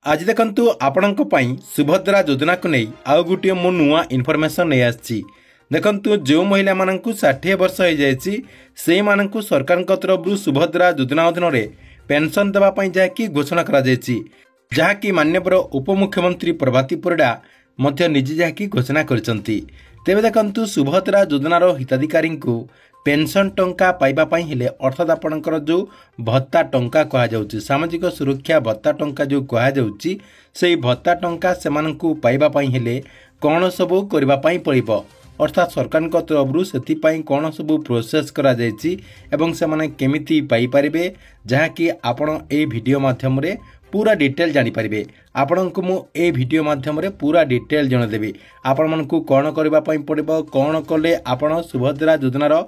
आज देखंतु आपणक पई सुभद्रा योजना को नहीं आउ गोटे मो नुआ इनफॉरमेशन नहीं आछि। देखंतु जो महिला मानकु 60 वर्ष हो जायछि से मानकु सरकार तरफ सुभद्रा योजना अधीन रे पेंशन देवा पई जाकी घोषणा करा जायछि, जहाँकि माननीय उपमुख्यमंत्री प्रभाती परिडा मध्य निजे जाकी घोषणा करछंती। तेबे देखंतु सुभद्रा योजनार हिताधिकारी को पेंशन टंका पाइबा पई हेले अर्थात आपणकर जो भत्ता टंका कहा जाउची सामाजिक सुरक्षा भत्ता टंका जो कहा जाउची सेही भत्ता टंका सेमानकु पाइबा पई हेले कोन सबु करबा पई पड़िबो, अर्थात सरकार तरफ से कौन सब प्रोसेस करा जायछि एवं से माने केमिति पाई परिबे, जहाँकि आपण ए वीडियो माध्यम रे पूरा डिटेल जानि परिबे। आपणको मु ए वीडियो माध्यम रे पूरा डिटेल जण देबी। आपण मानकु कोन करबा पई पड़िबो, कोन कले आपण सुभद्रा योजनार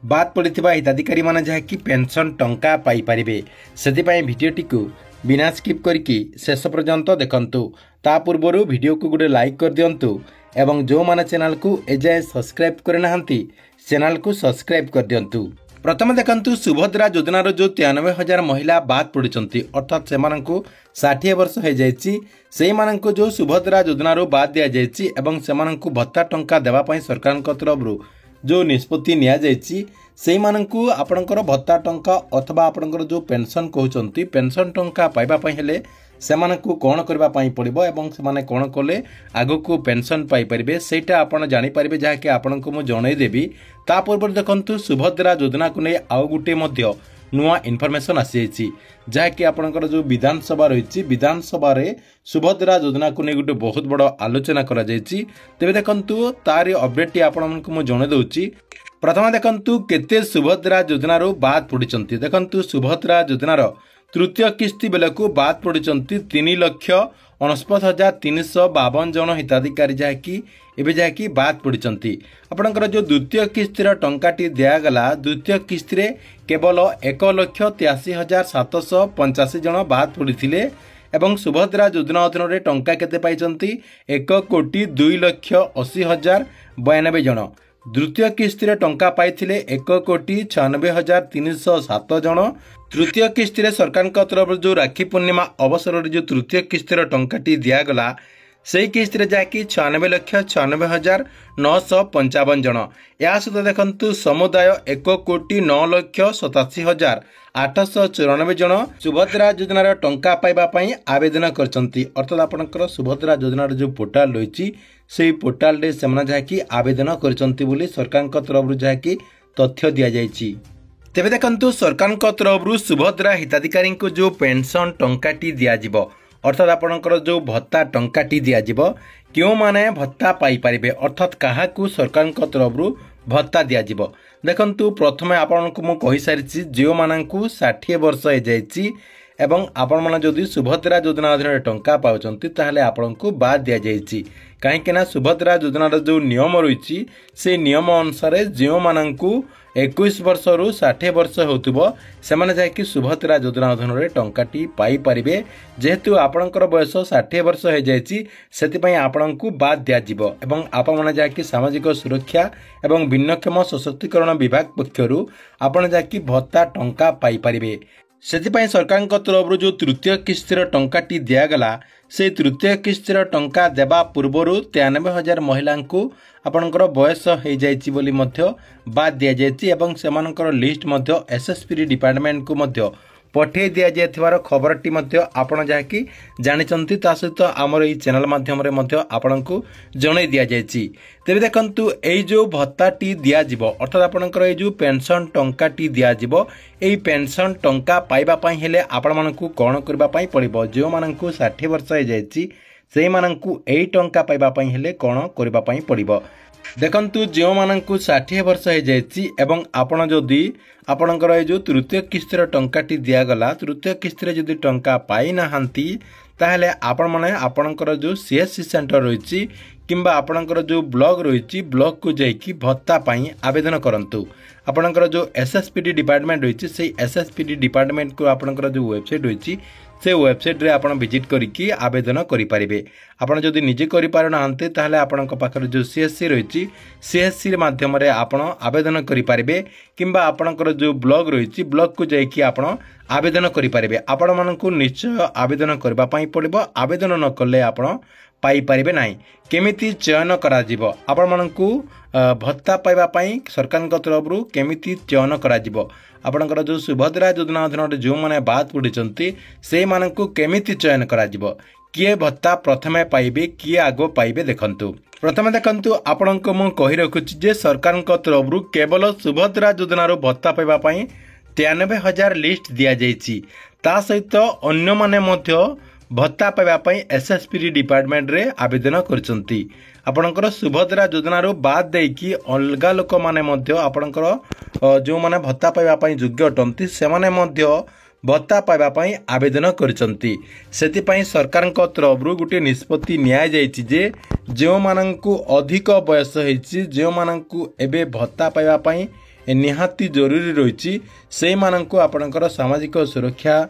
बात पड़िथिबा हिताधिकारी माने जहाँकि पेंशन टंका पाई परिबे। सेति वीडियोटी को बिना स्किप करके शेष पर्यंत देखंतु। ता पूर्वरु वीडियो को गोटे लाइक कर दियंतु एवं जो माने चैनल को एजाए सब्सक्राइब करे नाहंती चैनल को सब्सक्राइब कर दियंतु। प्रथम देखंतु सुभद्रा योजनार जो 93,000 महिला बाद पड़िचंती, अर्थात से मानकु 60 वर्ष हो जायछि सेही मानकु जो सुभद्रा योजनार बाद दिया जायछि एवं से मानकु भत्ता टंका देवा पई सरकार तरफ जो निष्पत्ति निया जायछि सेही मानकु आपणकर भत्ता टंका अथवा आपणकर जो पेंशन कहउचंती पेंशन टंका पाइबा पई हेले सेमानकु कोन करबा पई पड़िबो एवं सेमाने कोन कले आगो को पेंशन पाई परिबे सेटा आपण जानि परिबे, जहाँकि आपणको मु जणै देबी। ता पूर्व देखंतु सुभद्रा योजना को नै आउ गुटे मध्य नुआ इनफॉरमेशन आसी, जहाँकि आपणकर जो विधानसभा रही विधानसभा रे सुभद्रा योजना को नै गुटे बहुत बड़ आलोचना करा जायछि। तेबे देखंतु तार अपडेट आपणको मु जणै दउछि। प्रथम देखंतु केते सुभद्रा योजनार बाद पड़िचंती। देखंतु सुभद्रा योजनार तृतीय किस्ती बेलू बाद पड़िचंती 3,69,352 जन हिताधिकारी, जहाँकि बाद पड़िचंती। आपणकर जो द्वितीय किस्तीर टंकाटी दियागला द्वितीय किस्ती रे केवल 1,83,785 जन बाद पड़िथिले एवं सुभद्रा योजना अधीन रे टंका केते पाइचंती 1,02,80,092 जन। द्वितीय किस्ती रे टंका पाइथिले 1,96,307 जन। तृतीय किस्ती रे सरकार तरफ जो राखी पूर्णिमा अवसर रे जो तृतीय किस्तीर टंकाटी दियागला सेही किस्ती रे जाकी 96,96,955 जन। या सहित देखंतु समुदाय 1,09,87,894 जन सुभद्रा योजनार टंका पाइबा पई आवेदन करचंती। अर्थात आपनकर सुभद्रा योजनार जो पोर्टाल रही सेही पोर्टाल रे सेमना जाकी आवेदन करचंती बोली सरकार तरफ जाकी तथ्य दिया जायछि। तेबे देखंतु सरकार तरफ सुभद्रा हिताधिकारी को जो पेंशन टंकाटी दियाजिबो, अर्थात आपणकर जो भत्ता टंकाटी दियाजिबो क्यों माने भत्ता पाई परिबे, अर्थात काहाकू सरकार तरफ भत्ता दियाजिबो। देखंतु प्रथमे आपणको मु कहि सारिछि जो मानकू 60 वर्ष हो जायछि एवं आपण माने जदि सुभद्रा योजना अधीन टंका पाउचंती ताहले आपणको बाद दिया जायछि। काहेकि ना सुभद्रा योजनार जो नियम रही से नियम अनुसार जो मानकू 21 वर्ष रु 60 वर्ष होतुबो सेमाने जायकि सुभद्रा योजना अधीन रे टंकाटी पाई परिबे। जेहेतु आपणकर बयस 60 वर्ष हो जायछि सेति पई आपणकू बाद दिया जिवो एवं आपण माने जायकि सामाजिक सुरक्षा एवं भिन्नक्षम सशक्तिकरण विभाग पक्षरु आपण जायकि भत्ता टंका पाई परिबे। सेतिपई सरकार तरफ जो तृतीय किस्तीर टंकाटी दियागला से तृतीय किस्तीर टंका देवा पूर्वरु 93,000 महिला आपणकर बयस हो जाइछि बोली मध्य बाद दिया जाइछि एवं सेमानकर लिस्ट मध्य एसएसपी डिपार्टमेंट को मध्य पठे दिया जायथिबार खबरटी मध्य आपण जाकी जानिचंती। ता सहित आमर एई चैनल माध्यम रे मध्य आपणको जणै दिया जायछि। तेबे देखंतु एई जो भत्ताटी दिया जिवो, अर्थात आपणकर एई जो पेंशन टंकाटी दिया जिवो एई पेंशन टंका पाइबा पई हेले आपण मानकू कोन करबा पई पड़िबो। जो मानकू 60 वर्ष हो जायछि सेही मानकू एई टंका पाइबा पई हेले कोन करबा पई पड़िबो। देखंतु जो मानकू 60 वर्ष हो जायछि एवं आपण जदि आपणकर ए जो तृतीय किस्तीर टंकाटी दियागला तृतीय किस्ती रे जदि टंका पाई नाहांती ताहले आपण माने आपणकर जो सीएससी सेंटर रही किंबा आपणकर जो ब्लॉक रही ब्लॉक को जाइकी भत्ता पाई आवेदन करंतु। आपणकर जो एसएसपीडी डिपार्टमेंट रही से एसएसपीडी डिपार्टमेंट को आपणकर जो वेबसाइट रही से वेबसाइट रे आपण विजिट करिकी आवेदन करि परिबे। आपण जदि निजे करि पार नाहंते ताहले आपणक पाखर जो सीएससी रही सीएससी माध्यम रे आपण आवेदन करि परिबे किंबा आपणकर जो ब्लॉग रही ब्लॉग को जाइकी आपण आवेदन करें। आपण मानक निश्चय आवेदन करने पड़ो। आवेदन न कले आपण पाइपर ना। केमिति चयन करा जीवो आपण मानक भत्ता पाइबापी सरकार तरफ केमिति चयन करा जीवो आपणकर जो सुभद्रा योजना अधीन जो मैंने बाद पड़ी से मानक केमिति चयन करा जीवो किए भत्ता प्रथमे पाइबे किए आगो पाइबे देखंतु। प्रथमे देखंतु आपणक मु कहि रखुछि जे सरकार तरफ केवल सुभद्रा योजना भत्ता पाइबापी 93,000 लिस्ट दिया जाइछि। ता सहित अन्य माने मध्य भत्ता पाइबापी एसएसपीडी डिपार्टमेंट रे आवेदन करछंती। आपणकर सुभद्रा योजना बाद देकी अलगा लोक माने मध्य आपणकर जो माने भत्ता पाइबापी योग्य अटंती से माने मध्य भत्ता पाइबापी आवेदन करछंती। सेतिपई सरकार तरफ गोटे निष्पत्ति निया जाइछि जे जो माननकु अधिक बयस होइछि जो माननकु एबे भत्ता पाइबापी निहाती जरूरी रही से माननकु आपणकर सामाजिक सुरक्षा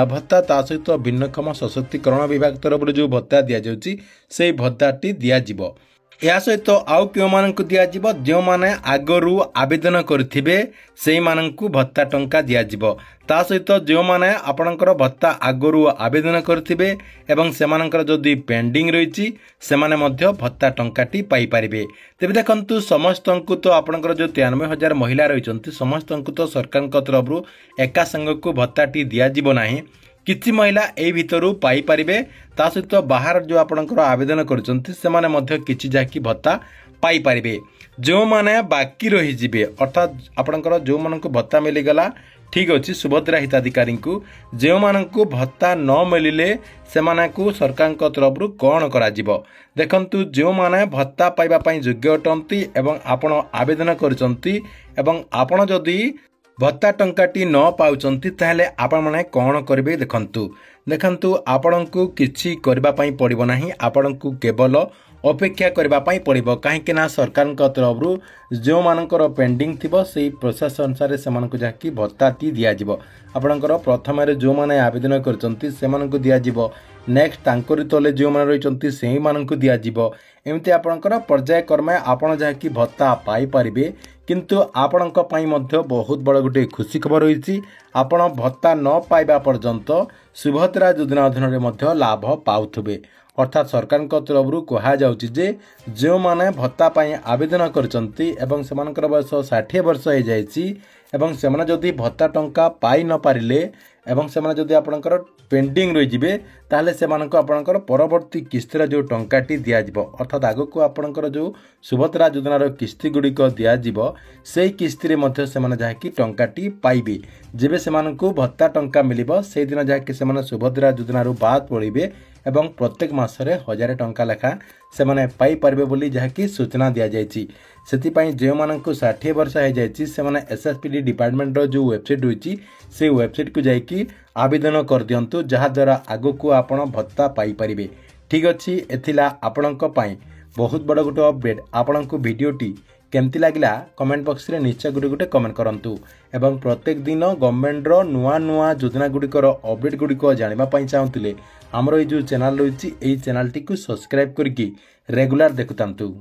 भत्ता ता सहित भिन्नक्षम सशक्तिकरण विभाग तरफ जो भत्ता दि जाउछि से भत्ताटी दियाजिबो। या सहित आउ क्यों माननकु दियाजिबो जो माने आगरू आवेदन करथिबे सेही माननकु भत्ता टंका दियाजिबो। ता सहित जो माने आपणकर भत्ता आगरू आवेदन करथिबे एवं सेमानकर जदि पेंडिंग रहिछि सेमाने मध्य भत्ता टंकाटी पाई परिबे। तेबे देखंतु समस्तंकु तो आपणकर जो 93,000 महिला रहिचंती समस्तंकु तो सरकार तरफ एका संगकु भत्ताटी दियाजिबो नाही। किछि महिला ए भितरु पाई परिबे ता सहित बाहर जो आपणकर आवेदन करचंती सेमाने मध्य किछि जाकी भत्ता पाई परिबे। जो माने बाकी रहि जिबे अर्थात आपणकर जो मानक भत्ता मिली गला ठीक अच्छी सुभद्रा हिताधिकारी को जो मानक भत्ता न मिलिले सेमानकु सरकार तरफ कौन करा जिवो देखंतु जो माने भत्ता पाइबा पई योग्य अटंती एवं आपण आवेदन करचंती एवं आपण जदि भत्ता टंकाटी न पाउचंती ताहले आपण माने कौन करिवे देखंतु आपणकु किछि करबा पई पड़िबो नाही। आपणकु केवल अपेक्षा करबा पई पड़िबो काहेकि ना सरकार तरफ जो मानकर पेंडिंग थिबो सेही प्रोसेस अनुसार सेमानकु जाकी भत्ताटी दिया जिवो। आपणकर प्रथम जो माने आवेदन करचंती सेमानकु दिया जिवो नेक्स्ट तांकरी तले जो माने रहिचंती सेही मानकु दिया जिवो। एमती आपणकर पर्याय क्रमे आपण जाकी भत्ता पाई परिबे। किंतु आपणक पई मध्य बहुत बड़ गोटे खुशी खबर होईछि आपण भत्ता न पाइबा पर्यंत सुभद्रा योजना अधीन मध्य लाभ पाउथबे। अर्थात सरकार तरफ कहा जाउछि जे जो माने भत्ता पाई आवेदन करचंती एवं सेमानकर बयस 60 वर्ष हो जाइछि एवं सेमाने जदि भत्ता टंका पाई न पारिले एवं सेमाने जदि आपणकर पेंडिंग रहि जिबे ताहले सेमानक आपणकर परवर्ती किस्तीर जो टंकाटी दिया जिवो अर्थात आगको आपणकर जो सुभद्रा योजनार किस्ती गुड़िक दिया जिवो सेही किस्ती मध्य सेमाने जाकी टंकाटी पाइबे। जेबे सेमानकु भत्ता टंका मिलिबो सेही दिन जाकी सेमाने सुभद्रा योजनारू बाद पड़िबे एवं प्रत्येक मासरे 1000 टंका लेखा सेमाने पाई परिबे बोली जहाँकि सूचना दिया जायछि। सेतिपई जो मानकु 60 वर्ष हो जायछि सेमाने एसएसपीडी डिपार्टमेंट रो जो वेबसाइट होइछि से वेबसाइट को जाइकी आवेदन कर दियंतु जहा द्वारा आगको आपण भत्ता पाई परिबे। ठीक अछि एथिला आपणक पई बहुत बड़ गोटे अपडेट। आपणक वीडियोटी केमती लागला कमेंट बॉक्स रे निश्चय गोटे कमेंट करंतु एवं प्रत्येक दिन गवर्नमेंट रो नुआ नुआ योजना गुड़िकर अपडेट गुड़िक जानिबा पई चाहूतिले हमरो ए जो चैनल रहिछि एई चैनल टी को सब्सक्राइब करके रेगुलर देखुतांतु।